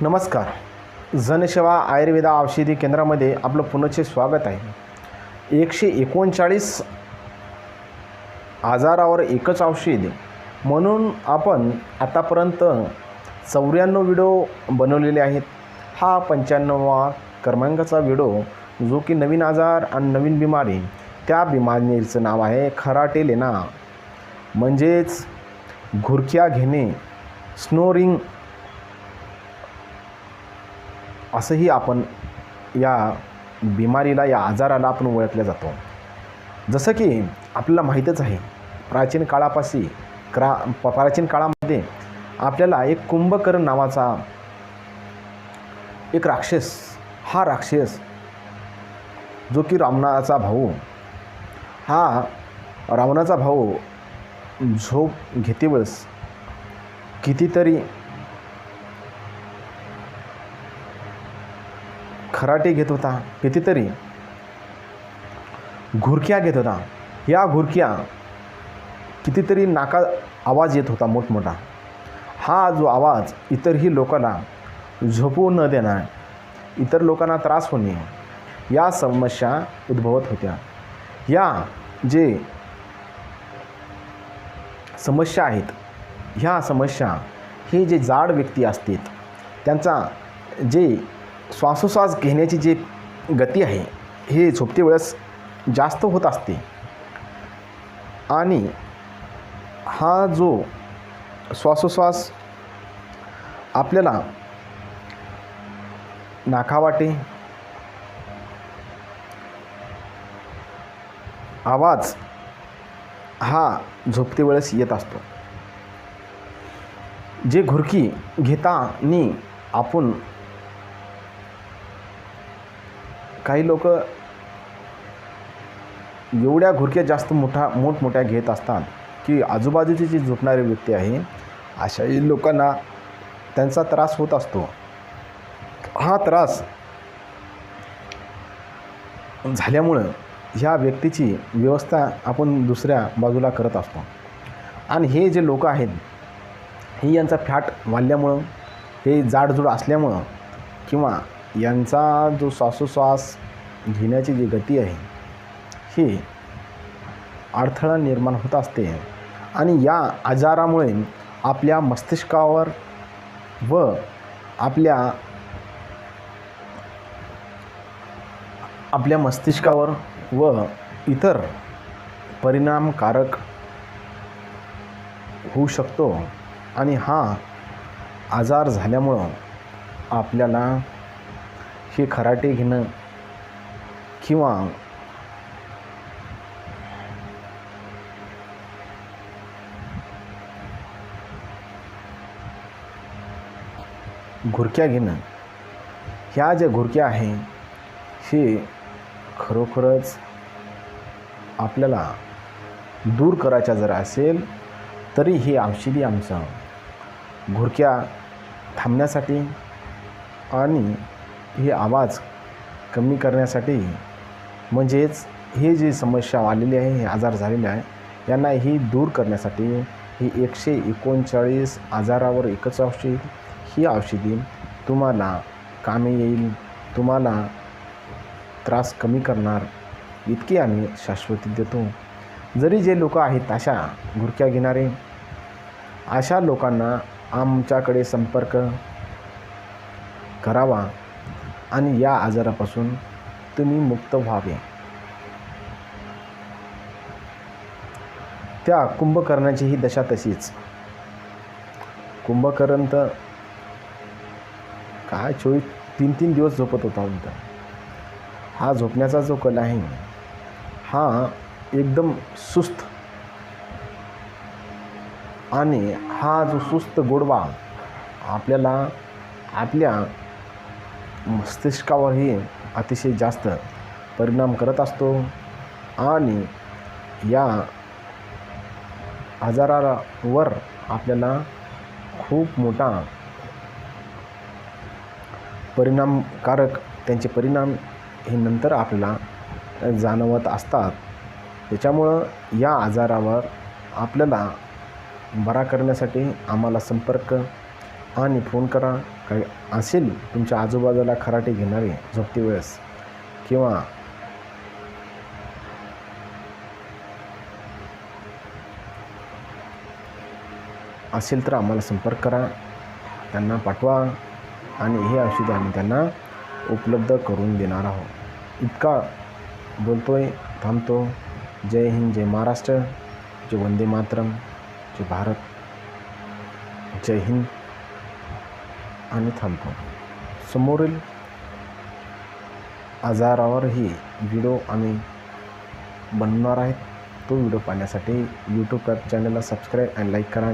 नमस्कार. जनसेवा आयुर्वेदा औषधी केंद्रामध्ये आपलं पुनश्च स्वागत आहे. 139 आजारावर एकच औषध म्हणून आपण आतापर्यंत 94 व्हिडिओ बनवलेले आहेत. हा 95वा क्रमांकाचा व्हिडिओ जो की नवीन आजार आणि नवीन बिमारी, त्या बिमारीचं नाव आहे खराटे लेना, म्हणजेच घुरक्या घेणे, स्नोरिंग असंही आपण या बिमारीला, या आजाराला आपण ओळखले जातो. जसं की आपल्याला माहीतच आहे, प्राचीन काळामध्ये आपल्याला एक कुंभकर्ण नावाचा एक राक्षस, हा राक्षस जो की रावणाचा भाऊ झोप घेते वेळेस कितीतरी खराटे घेत होता, कितीतरी घुरक्या घेत होता. या घुरक्या कितीतरी नाका आवाज येत होता मोठमोठा. हा जो आवाज इतरही लोकांना झोपू न देणार, इतर लोकांना त्रास होणे, या समस्या उद्भवत होत्या. या जे समस्या आहेत, ह्या समस्या हे जे जाड व्यक्ती असतात त्यांचा जे श्वासोश्वास घेण्याची जी गती आहे हे झोपते वेळेस जास्त होत असते. आणि हा जो श्वासोश्वास आपल्याला नाकावाटे आवाज हा झोपते वेळेस येत असतो. जे घुरकी घेताना आपण काही लोक एवढ्या घुरक्या जास्त मोठमोठ्या घेत असतात की आजूबाजूचे जे झोपणारे व्यक्ती आहे अशाही लोकांना त्यांचा त्रास होत असतो. हा त्रास झाल्यामुळं ह्या व्यक्तीची व्यवस्था आपण दुसऱ्या बाजूला करत असतो. आणि हे जे लोक आहेत, ही यांचा फॅट वाढल्यामुळं, हे जाडजूड असल्यामुळं, किंवा यांचा जो श्वासोश्वास घेण्याची जी गती आहे ही अडथळा निर्माण होत असते. आणि या आजारामुळे आपल्या मस्तिष्कावर व आपल्या मस्तिष्कावर व इतर परिणामकारक होऊ शकतो. आणि हा आजार झाल्यामुळं आपल्याला हे खराटे घेणं किंवा घुरक्या घेणं, ह्या ज्या घुरक्या आहे हे खरोखरच आपल्याला दूर करायच्या जर असेल तरी हे औषधी आमचं घुरक्या थांबण्यासाठी आणि हे आवाज कमी करण्यासाठी, म्हणजेच हे जी समस्या आलेली आहे, हे आजार झालेले आहे, यांना ही दूर करण्यासाठी ही 139 आजारावर एकच औषध, ही औषधी तुम्हाला कामी येईल, तुम्हाला त्रास कमी करणार, इतकी आम्ही शाश्वती देतो. जरी जे लोक आहेत अशा घुरक्या घेणारे, अशा लोकांना आमच्याकडे संपर्क करावा आणि या आजारापासून तुम्ही मुक्त व्हावे. त्या कुंभकर्णाची ही दशा तशीच. कुंभकर्ण तर काय 3 दिवस झोपत होता. हा झोपण्याचा जो कल आहे हा एकदम सुस्त, आणि हा जो सुस्त गोडवा आपल्याला आपल्या मस्तिष्कावरही अतिशय जास्त परिणाम करत असतो. आणि या आजारावर आपल्याला खूप मोठा परिणामकारक त्यांचे परिणाम हे नंतर आपल्याला जाणवत असतात. त्याच्यामुळं या आजारावर आपल्याला बरा करण्यासाठी आम्हाला संपर्क आणि फोन करा. काही असेल तुमच्या आजूबाजूला खराटे घेणारे झोपते वेळेस किंवा असेल तर आम्हाला संपर्क करा, त्यांना पाठवा आणि हे औषधं आम्ही त्यांना उपलब्ध करून देणार आहोत. इतका बोलतोय, थांबतो. जय हिंद, जय महाराष्ट्र, जय वंदे मातरम, जय भारत, जय हिंद आणि थांबतो. समोरील आजारावरही व्हिडिओ आम्ही बनवणार आहेत. तो व्हिडिओ पाहण्यासाठी यूट्यूब चॅनलला सबस्क्राईब आणि लाईक करा.